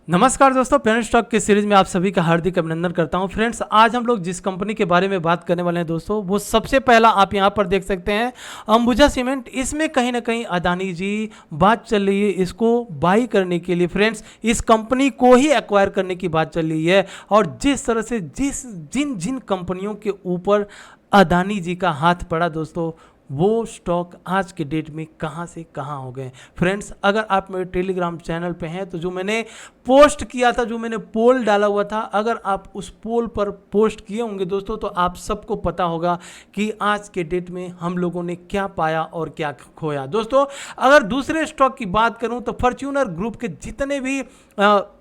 नमस्कार दोस्तों, planet stock के सीरीज में आप सभी का हार्दिक अभिनंदन करता हूं। फ्रेंड्स, आज हम लोग जिस कंपनी के बारे में बात करने वाले हैं दोस्तों, वो सबसे पहला आप यहां पर देख सकते हैं अंबुजा सीमेंट। इसमें कहीं ना कहीं अदानी जी बात चल रही है इसको बाई करने के लिए। फ्रेंड्स, इस कंपनी को ही एक्वायर करने की बात चल रही है। और जिस तरह से जिन जिन कंपनियों के ऊपर अदानी जी का हाथ पड़ा दोस्तों, वो स्टॉक आज के डेट में कहां से कहां हो गए। फ्रेंड्स, अगर आप मेरे टेलीग्राम चैनल पे हैं तो जो मैंने पोस्ट किया था, जो मैंने पोल डाला हुआ था, अगर आप उस पोल पर पोस्ट किए होंगे दोस्तों, तो आप सबको पता होगा कि आज के डेट में हम लोगों ने क्या पाया और क्या खोया। दोस्तों, अगर दूसरे स्टॉक की बात करूं तो फॉर्च्यूनर ग्रुप के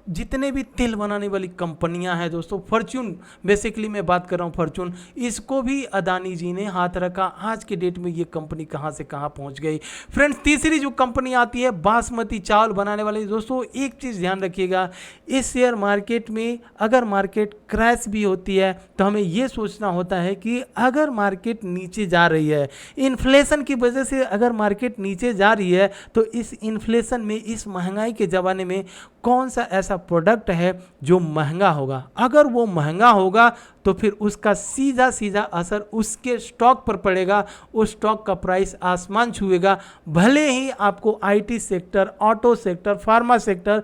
जितने भी तेल बनाने वाली कंपनियां हैं दोस्तों, फॉर्च्यून बेसिकली मैं बात कर रहा हूं, फॉर्च्यून, इसको भी अदानी जी ने हाथ रखा। आज के डेट में ये कंपनी कहां से कहां पहुंच गई। फ्रेंड्स, तीसरी जो कंपनी आती है बासमती चावल बनाने वाली, दोस्तों एक चीज़ ध्यान रखिएगा, इस शेयर मार्केट में अगर मार्केट क्रैश भी होती है तो हमें यह सोचना होता है कि अगर मार्केट नीचे जा रही है, इन्फ्लेशन की वजह से अगर मार्केट नीचे जा रही है, तो इस इन्फ्लेशन में, इस महंगाई के ज़माने में कौन सा ऐसा प्रोडक्ट है जो महंगा होगा। अगर वो महंगा होगा तो फिर उसका सीधा सीधा असर उसके स्टॉक पर पड़ेगा, उस स्टॉक का प्राइस आसमान छुएगा। भले ही आपको IT sector, auto sector, pharma sector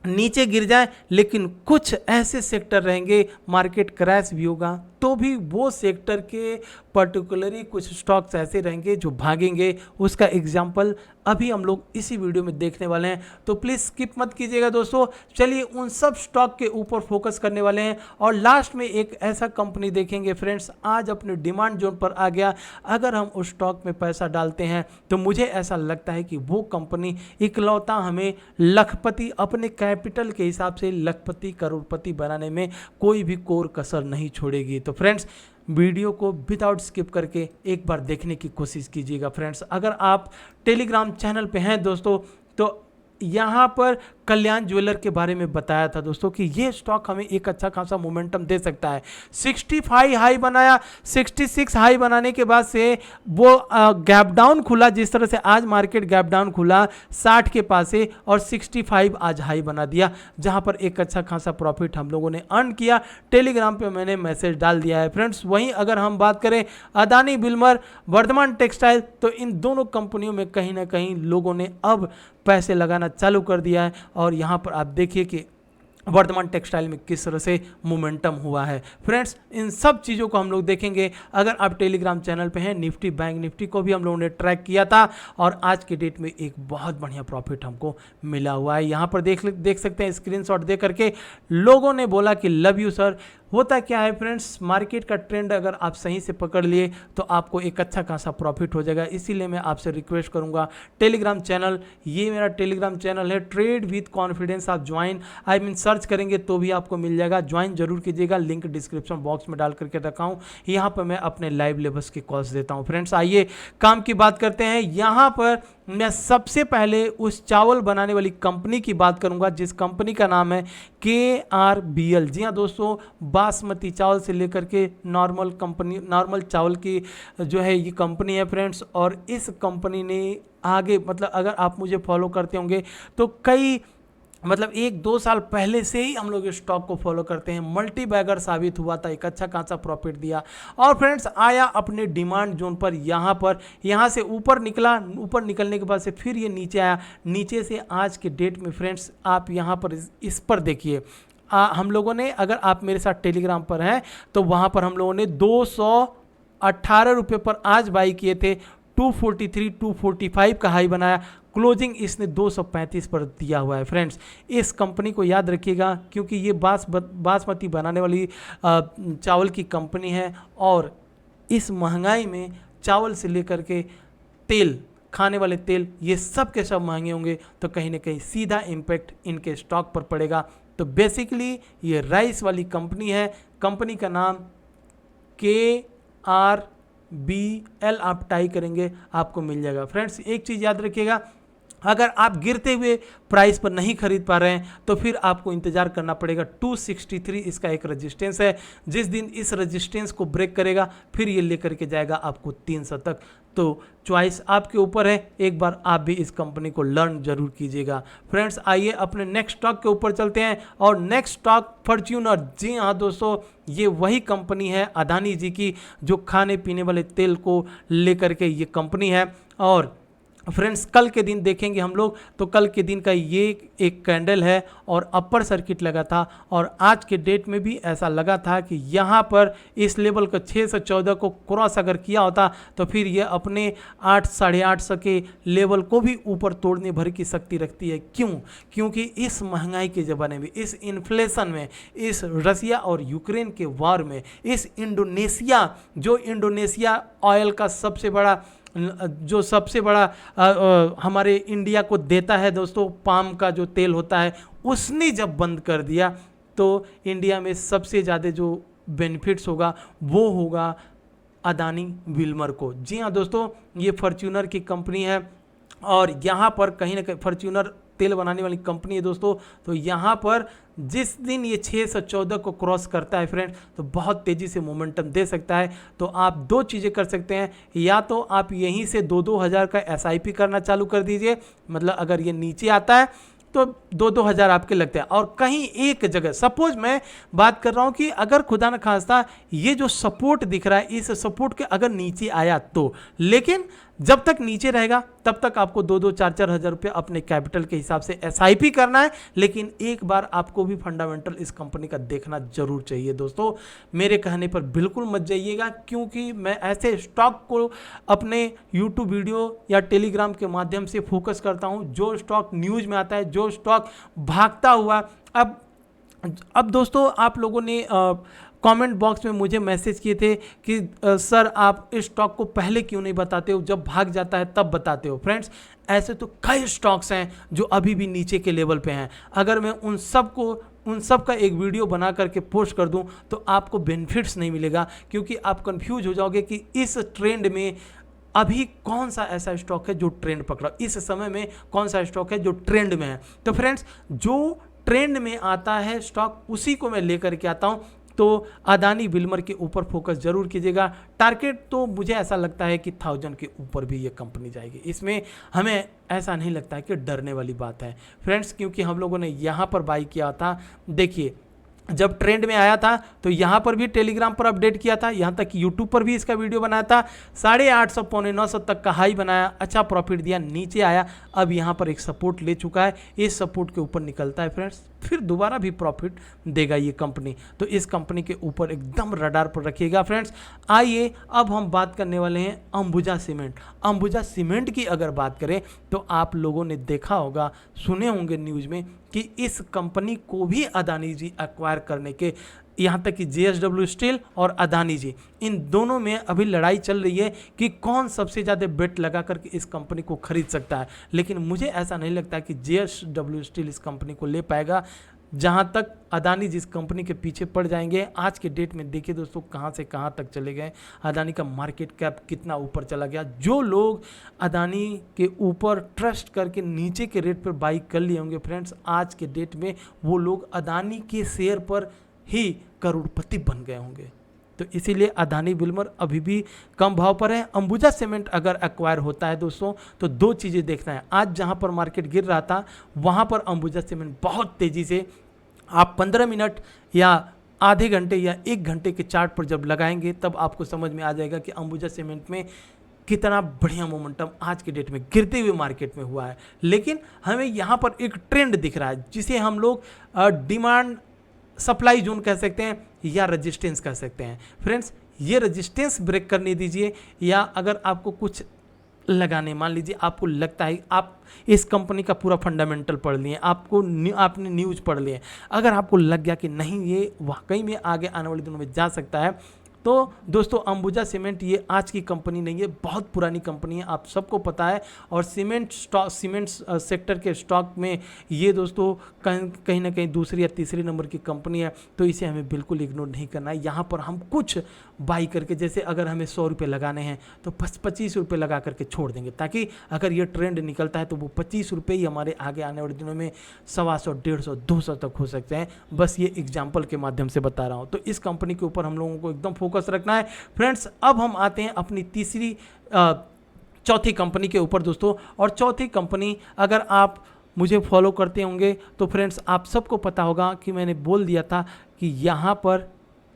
नीचे गिर जाए, लेकिन कुछ ऐसे सेक्टर रहेंगे, मार्केट क्रैश भी होगा तो भी वो सेक्टर के पर्टिकुलरली कुछ स्टॉक्स ऐसे रहेंगे जो भागेंगे। उसका एग्जाम्पल अभी हम लोग इसी वीडियो में देखने वाले हैं, तो प्लीज़ स्किप मत कीजिएगा दोस्तों। चलिए उन सब स्टॉक के ऊपर फोकस करने वाले हैं और लास्ट में एक ऐसा कंपनी देखेंगे। फ्रेंड्स, आज अपने डिमांड जोन पर आ गया, अगर हम उस स्टॉक में पैसा डालते हैं तो मुझे ऐसा लगता है कि वो कंपनी इकलौता हमें लखपति, अपने कैपिटल के हिसाब से लखपति करोड़पति बनाने में कोई भी कोर कसर नहीं छोड़ेगी। तो फ्रेंड्स, वीडियो को विदाउट स्किप करके एक बार देखने की कोशिश कीजिएगा। फ्रेंड्स, अगर आप टेलीग्राम चैनल पे हैं दोस्तों, तो यहाँ पर कल्याण ज्वेलर के बारे में बताया था दोस्तों कि ये स्टॉक हमें एक अच्छा खासा मोमेंटम दे सकता है। 65 हाई बनाया, 66 हाई बनाने के बाद से वो गैप डाउन खुला, जिस तरह से आज मार्केट गैप डाउन खुला 60 के पास से, और 65 आज हाई बना दिया, जहां पर एक अच्छा खासा प्रॉफिट हम लोगों ने अर्न किया। टेलीग्राम पे मैंने मैसेज डाल दिया है। फ्रेंड्स, वहीं अगर हम बात करें अदानी बिल्मर, वर्धमान टेक्सटाइल, तो इन दोनों कंपनियों में कहीं ना कहीं लोगों ने अब पैसे लगाना चालू कर दिया है। और यहाँ पर आप देखिए कि वर्धमान टेक्सटाइल में किस तरह से मोमेंटम हुआ है। फ्रेंड्स, इन सब चीज़ों को हम लोग देखेंगे। अगर आप टेलीग्राम चैनल पे हैं, निफ्टी बैंक निफ्टी को भी हम लोगों ने ट्रैक किया था और आज के डेट में एक बहुत बढ़िया प्रॉफिट हमको मिला हुआ है। यहाँ पर देख सकते हैं स्क्रीनशॉट दे करके लोगों ने बोला कि लव यू सर। होता क्या है फ्रेंड्स, मार्केट का ट्रेंड अगर आप सही से पकड़ लिए तो आपको एक अच्छा खासा प्रॉफिट हो जाएगा। इसीलिए मैं आपसे रिक्वेस्ट करूंगा, टेलीग्राम चैनल, ये मेरा टेलीग्राम चैनल है, ट्रेड विद कॉन्फिडेंस, आप ज्वाइन, आई मीन सर्च करेंगे तो भी आपको मिल जाएगा, ज्वाइन जरूर कीजिएगा। लिंक डिस्क्रिप्शन बॉक्स में डाल करके रखा हूँ। यहाँ पर मैं अपने लाइव लेवल्स के कॉल्स देता हूँ। फ्रेंड्स, आइए काम की बात करते हैं। यहाँ पर मैं सबसे पहले उस चावल बनाने वाली कंपनी की बात करूंगा जिस कंपनी का नाम है KRBL। जी हाँ दोस्तों, बासमती चावल से लेकर के नॉर्मल चावल की जो है ये कंपनी है फ्रेंड्स। और इस कंपनी ने आगे, मतलब अगर आप मुझे फॉलो करते होंगे तो कई, मतलब 1-2 साल पहले से ही हम लोग इस स्टॉक को फॉलो करते हैं। मल्टी बैगर साबित हुआ था, एक अच्छा खासा प्रॉफिट दिया और फ्रेंड्स आया अपने डिमांड जोन पर। यहाँ से ऊपर निकला, ऊपर निकलने के बाद से फिर ये नीचे आया। नीचे से आज के डेट में फ्रेंड्स आप यहाँ पर इस पर देखिए, हम लोगों ने, अगर आप मेरे साथ टेलीग्राम पर हैं तो वहाँ पर हम लोगों ने 218 रुपये पर आज बाई किए थे। 243 245 का हाई बनाया, क्लोजिंग इसने 235 पर दिया हुआ है। फ्रेंड्स, इस कंपनी को याद रखिएगा क्योंकि ये बासमती बनाने वाली चावल की कंपनी है और इस महंगाई में चावल से लेकर के तेल, खाने वाले तेल, ये सब के सब महंगे होंगे तो कहीं ना कहीं सीधा इम्पैक्ट इनके स्टॉक पर पड़ेगा। तो बेसिकली ये राइस वाली कंपनी है। कंपनी का नाम KRBL, आप टाई करेंगे आपको मिल जाएगा। फ्रेंड्स, एक चीज़ याद रखिएगा, अगर आप गिरते हुए प्राइस पर नहीं खरीद पा रहे हैं तो फिर आपको इंतजार करना पड़ेगा। 263 इसका एक रेजिस्टेंस है, जिस दिन इस रेजिस्टेंस को ब्रेक करेगा फिर ये लेकर के जाएगा आपको 300 तक। तो चॉइस आपके ऊपर है, एक बार आप भी इस कंपनी को लर्न जरूर कीजिएगा। फ्रेंड्स आइए अपने नेक्स्ट स्टॉक के ऊपर चलते हैं, और नेक्स्ट स्टॉक फॉर्च्यूनर। जी हाँ दोस्तों, ये वही कंपनी है अदानी जी की जो खाने पीने वाले तेल को लेकर के ये कंपनी है। और फ्रेंड्स कल के दिन देखेंगे हम लोग तो कल के दिन का ये एक कैंडल है और अपर सर्किट लगा था, और आज के डेट में भी ऐसा लगा था कि यहाँ पर इस लेवल का 614 को क्रॉस अगर किया होता तो फिर ये अपने 8 साढ़े 800 के लेवल को भी ऊपर तोड़ने भर की शक्ति रखती है। क्यों? क्योंकि इस महंगाई के ज़माने में, इस इन्फ्लेशन में, इस रसिया और यूक्रेन के वार में, इस इंडोनेशिया ऑयल का सबसे बड़ा हमारे इंडिया को देता है दोस्तों, पाम का जो तेल होता है, उसने जब बंद कर दिया तो इंडिया में सबसे ज़्यादा जो बेनिफिट्स होगा वो होगा अदानी विल्मर को। जी हाँ दोस्तों, ये फॉर्च्यूनर की कंपनी है, और यहाँ पर कहीं ना कहीं फॉर्च्यूनर तेल बनाने वाली कंपनी है दोस्तों। तो यहाँ पर जिस दिन ये 614 को क्रॉस करता है फ्रेंड, तो बहुत तेज़ी से मोमेंटम दे सकता है। तो आप दो चीज़ें कर सकते हैं, या तो आप यहीं से 2-2 हज़ार का SIP करना चालू कर दीजिए, मतलब अगर ये नीचे आता है तो 2-2 हज़ार आपके लगते हैं। और कहीं एक जगह, सपोज मैं बात कर रहा हूँ कि अगर खुदा न खास्ता ये जो सपोर्ट दिख रहा है, इस सपोर्ट के अगर नीचे आया तो, लेकिन जब तक नीचे रहेगा तब तक आपको 2-2, 4-4 हज़ार रुपये अपने कैपिटल के हिसाब से SIP करना है। लेकिन एक बार आपको भी फंडामेंटल इस कंपनी का देखना जरूर चाहिए दोस्तों, मेरे कहने पर बिल्कुल मत जाइएगा, क्योंकि मैं ऐसे स्टॉक को अपने YouTube वीडियो या टेलीग्राम के माध्यम से फोकस करता हूं जो स्टॉक न्यूज़ में आता है, जो स्टॉक भागता हुआ। अब दोस्तों आप लोगों ने कमेंट बॉक्स में मुझे मैसेज किए थे कि सर आप इस स्टॉक को पहले क्यों नहीं बताते हो, जब भाग जाता है तब बताते हो। फ्रेंड्स ऐसे तो कई स्टॉक्स हैं जो अभी भी नीचे के लेवल पे हैं, अगर मैं उन सब का एक वीडियो बना करके पोस्ट कर दूं तो आपको बेनिफिट्स नहीं मिलेगा, क्योंकि आप कंफ्यूज हो जाओगे कि इस ट्रेंड में अभी कौन सा ऐसा स्टॉक है जो ट्रेंड पकड़ा, इस समय में कौन सा स्टॉक है जो ट्रेंड में है। तो फ्रेंड्स जो ट्रेंड में आता है स्टॉक उसी को मैं लेकर के आता हूँ। तो अदानी विल्मर के ऊपर फोकस जरूर कीजिएगा। टारगेट तो मुझे ऐसा लगता है कि 1000 के ऊपर भी ये कंपनी जाएगी, इसमें हमें ऐसा नहीं लगता है कि डरने वाली बात है फ्रेंड्स, क्योंकि हम लोगों ने यहाँ पर बाई किया था। देखिए जब ट्रेंड में आया था तो यहाँ पर भी टेलीग्राम पर अपडेट किया था, यहाँ तक कि यूट्यूब पर भी इसका वीडियो बनाया था, 850 पौने 900 तक का हाई बनाया, अच्छा प्रॉफिट दिया, नीचे आया, अब यहाँ पर एक सपोर्ट ले चुका है, इस सपोर्ट के ऊपर निकलता है फ्रेंड्स, फिर दोबारा भी प्रॉफिट देगा ये कंपनी। तो इस कंपनी के ऊपर एकदम रडार पर रखिएगा फ्रेंड्स। आइए अब हम बात करने वाले हैं अंबुजा सीमेंट। अंबुजा सीमेंट की अगर बात करें तो आप लोगों ने देखा होगा, सुने होंगे न्यूज़ में कि इस कंपनी को भी अदानी जी एक्वायर करने के, यहाँ तक कि JSW स्टील और अदानी जी, इन दोनों में अभी लड़ाई चल रही है कि कौन सबसे ज़्यादा बेट लगा करके इस कंपनी को खरीद सकता है। लेकिन मुझे ऐसा नहीं लगता कि JSW स्टील इस कंपनी को ले पाएगा। जहाँ तक अदानी जिस कंपनी के पीछे पड़ जाएंगे, आज के डेट में देखिए दोस्तों कहाँ से कहाँ तक चले गए, अदानी का मार्केट कैप कितना ऊपर चला गया। जो लोग अदानी के ऊपर ट्रस्ट करके नीचे के रेट पर बाई कर लिए होंगे फ्रेंड्स, आज के डेट में वो लोग अदानी के शेयर पर ही करोड़पति बन गए होंगे। तो इसीलिए अदानी विल्मर अभी भी कम भाव पर है। अंबुजा सीमेंट अगर एक्वायर होता है दोस्तों तो दो चीज़ें देखना है, आज जहां पर मार्केट गिर रहा था वहां पर अंबुजा सीमेंट बहुत तेज़ी से, आप 15 मिनट या आधे घंटे या 1 घंटे के चार्ट पर जब लगाएंगे तब आपको समझ में आ जाएगा कि अंबुजा सीमेंट में कितना बढ़िया मोमेंटम आज के डेट में गिरते हुए मार्केट में हुआ है। लेकिन हमें यहाँ पर एक ट्रेंड दिख रहा है जिसे हम लोग डिमांड सप्लाई जोन कह सकते हैं या रेजिस्टेंस कह सकते हैं। फ्रेंड्स ये रेजिस्टेंस ब्रेक करने दीजिए, या अगर आपको कुछ लगाने, मान लीजिए आपको लगता है आप इस कंपनी का पूरा फंडामेंटल पढ़ लिए, आपने न्यूज़ पढ़ लिए, अगर आपको लग गया कि नहीं ये वाकई में आगे आने वाले दिनों में जा सकता है, तो दोस्तों अंबुजा सीमेंट ये आज की कंपनी नहीं है, बहुत पुरानी कंपनी है, आप सबको पता है। और सीमेंट सेक्टर के स्टॉक में ये दोस्तों कहीं ना कहीं दूसरी या तीसरी नंबर की कंपनी है, तो इसे हमें बिल्कुल इग्नोर नहीं करना है। यहाँ पर हम कुछ बाई करके, जैसे अगर हमें 100 रुपये लगाने हैं तो 25 रुपये लगा करके छोड़ देंगे, ताकि अगर ये ट्रेंड निकलता है तो वो 25 रुपये ही हमारे आगे आने वाले दिनों में 125, 150, 200 तक हो सकते हैं। बस ये एग्जाम्पल के माध्यम से बता रहा हूँ। तो इस कंपनी के ऊपर हम लोगों को एकदम फोकस रखना है फ्रेंड्स। अब हम आते हैं अपनी चौथी कंपनी के ऊपर दोस्तों। और चौथी कंपनी, अगर आप मुझे फॉलो करते होंगे तो फ्रेंड्स आप सबको पता होगा कि मैंने बोल दिया था कि यहाँ पर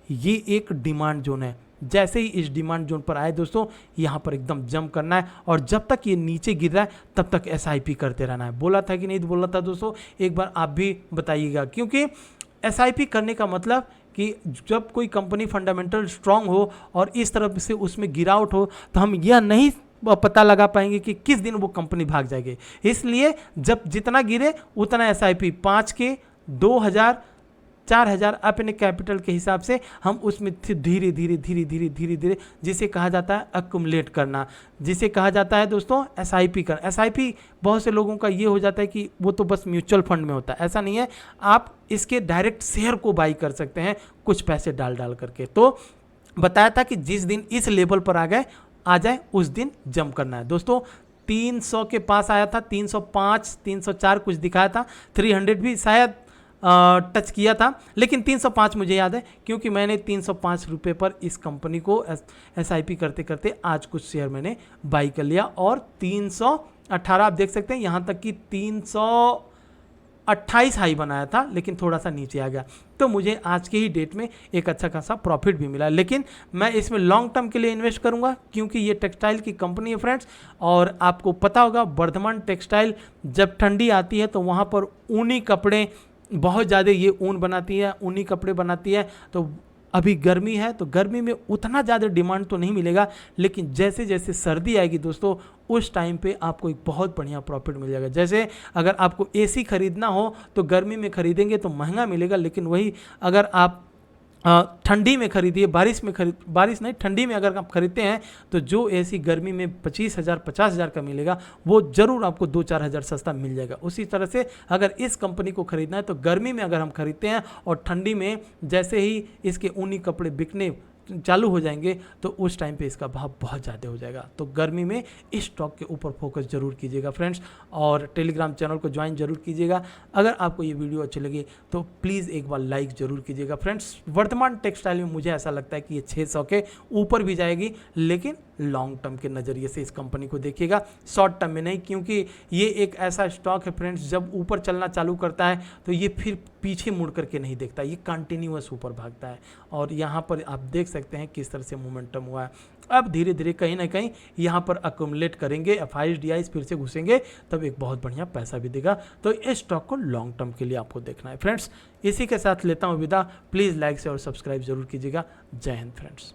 ये एक डिमांड जोन है। जैसे ही इस डिमांड जोन पर आए दोस्तों, यहाँ पर एकदम जंप करना है, और जब तक ये नीचे गिर रहा है तब तक SIP करते रहना है। बोला था कि नहीं बोला था दोस्तों, एक बार आप भी बताइएगा। क्योंकि SIP करने का मतलब कि जब कोई कंपनी फंडामेंटल स्ट्रांग हो और इस तरफ से उसमें गिरावट हो, तो हम यह नहीं पता लगा पाएंगे कि किस दिन वो कंपनी भाग जाएगी। इसलिए जब जितना गिरे उतना SIP 5 के 2000 4000 अपने कैपिटल के हिसाब से हम उसमें धीरे धीरे जिसे कहा जाता है अक्युमुलेट करना, जिसे कहा जाता है दोस्तों SIP करना। SIP बहुत से लोगों का ये हो जाता है कि वो तो बस म्यूचुअल फंड में होता है, ऐसा नहीं है। आप इसके डायरेक्ट शेयर को बाई कर सकते हैं कुछ पैसे डाल करके। तो बताया था कि जिस दिन इस लेवल पर आ जाए उस दिन जंप करना है दोस्तों। 300 के पास आया था, 305 304 कुछ दिखाया था, 300 भी शायद टच किया था, लेकिन 305 मुझे याद है क्योंकि मैंने 305 रुपये पर इस कंपनी को SIP करते करते आज कुछ शेयर मैंने बाई कर लिया। और 318 आप देख सकते हैं, यहाँ तक कि 328 हाई बनाया था, लेकिन थोड़ा सा नीचे आ गया। तो मुझे आज के ही डेट में एक अच्छा खासा प्रॉफिट भी मिला। लेकिन मैं इसमें लॉन्ग टर्म के लिए इन्वेस्ट करूंगा, क्योंकि ये टेक्सटाइल की कंपनी है फ्रेंड्स। और आपको पता होगा वर्धमान टेक्सटाइल जब ठंडी आती है तो वहाँ पर ऊनी कपड़े बहुत ज़्यादा, ये ऊन बनाती है, ऊनी कपड़े बनाती है। तो अभी गर्मी है तो गर्मी में उतना ज़्यादा डिमांड तो नहीं मिलेगा, लेकिन जैसे जैसे सर्दी आएगी दोस्तों उस टाइम पे आपको एक बहुत बढ़िया प्रॉफिट मिल जाएगा। जैसे अगर आपको AC खरीदना हो तो गर्मी में खरीदेंगे तो महंगा मिलेगा, लेकिन वही अगर आप ठंडी में खरीदिए, बारिश नहीं ठंडी में अगर आप खरीदते हैं तो जो AC गर्मी में 25,000 50,000 का मिलेगा वो ज़रूर आपको 2-4 हज़ार सस्ता मिल जाएगा। उसी तरह से अगर इस कंपनी को खरीदना है तो गर्मी में अगर हम खरीदते हैं और ठंडी में जैसे ही इसके ऊनी कपड़े बिकने चालू हो जाएंगे तो उस टाइम पे इसका भाव बहुत ज़्यादा हो जाएगा। तो गर्मी में इस स्टॉक के ऊपर फोकस जरूर कीजिएगा फ्रेंड्स, और टेलीग्राम चैनल को ज्वाइन जरूर कीजिएगा। अगर आपको ये वीडियो अच्छी लगी तो प्लीज़ एक बार लाइक जरूर कीजिएगा फ्रेंड्स। वर्धमान टेक्सटाइल में मुझे ऐसा लगता है कि ये 600 के ऊपर भी जाएगी, लेकिन लॉन्ग टर्म के नज़रिए से इस कंपनी को देखिएगा, शॉर्ट टर्म में नहीं। क्योंकि ये एक ऐसा स्टॉक है फ्रेंड्स, जब ऊपर चलना चालू करता है तो ये फिर पीछे मुड़ करके नहीं देखता, ये कंटिन्यूअस ऊपर भागता है। और यहाँ पर आप देख सकते हैं किस तरह से मोमेंटम हुआ है। अब धीरे धीरे कहीं ना कहीं यहाँ पर अक्यूमुलेट करेंगे, FIs DIs फिर से घुसेंगे, तब एक बहुत बढ़िया पैसा भी देगा। तो इस स्टॉक को लॉन्ग टर्म के लिए आपको देखना है फ्रेंड्स। इसी के साथ लेता हूँ विदा। प्लीज़ लाइक से और सब्सक्राइब जरूर कीजिएगा। जय हिंद फ्रेंड्स।